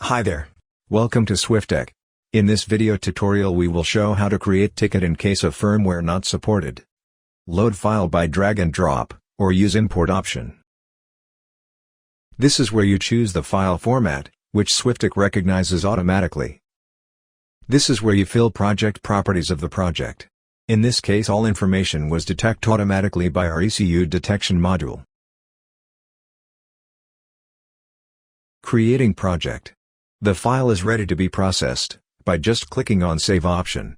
Hi there. Welcome to SWIFTEC. In this video tutorial we will show how to create ticket in case of firmware not supported. Load file by drag and drop, or use import option. This is where you choose the file format, which SWIFTEC recognizes automatically. This is where you fill project properties of the project. In this case all information was detected automatically by our ECU detection module. Creating project. The file is ready to be processed, by just clicking on Save option.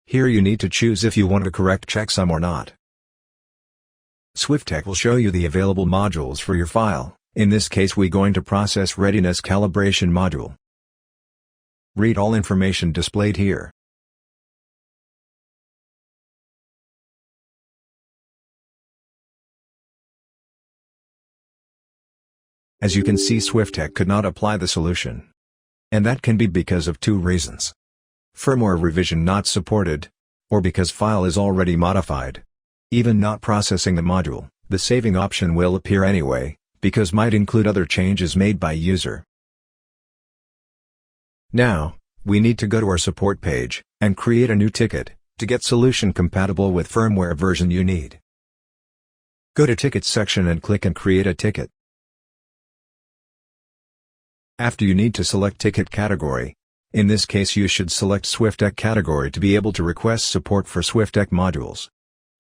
Here you need to choose if you want to correct checksum or not. SWIFTEC will show you the available modules for your file. In this case we going to process readiness calibration module. Read all information displayed here. As you can see, SWIFTEC could not apply the solution. And that can be because of two reasons. Firmware revision not supported, or because file is already modified. Even not processing the module, the saving option will appear anyway, because might include other changes made by user. Now, we need to go to our support page, and create a new ticket, to get solution compatible with firmware version you need. Go to Tickets section and click and create a ticket. After you need to select ticket category. In this case you should select SWIFTEC category to be able to request support for SWIFTEC modules.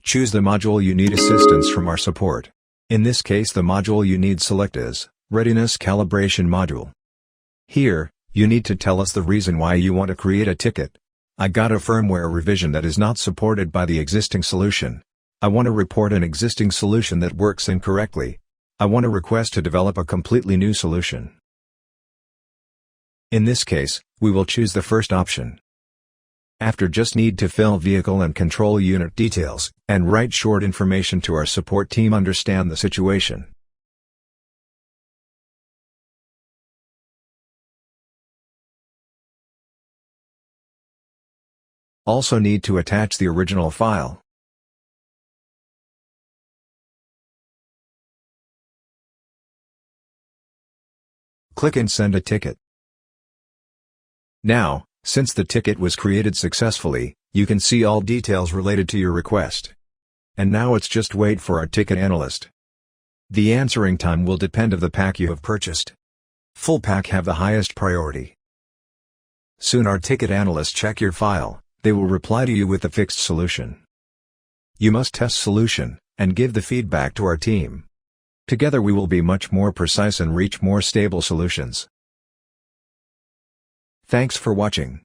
Choose the module you need assistance from our support. In this case the module you need select is Readiness Calibration Module. Here, you need to tell us the reason why you want to create a ticket. I got a firmware revision that is not supported by the existing solution. I want to report an existing solution that works incorrectly. I want to request to develop a completely new solution. In this case, we will choose the first option. After just need to fill vehicle and control unit details, and write short information to our support team understand the situation. Also need to attach the original file. Click and send a ticket. Now, since the ticket was created successfully, you can see all details related to your request. And now it's just wait for our ticket analyst. The answering time will depend of the pack you have purchased. Full pack have the highest priority. Soon our ticket analyst check your file, they will reply to you with the fixed solution. You must test solution, and give the feedback to our team. Together we will be much more precise and reach more stable solutions. Thanks for watching.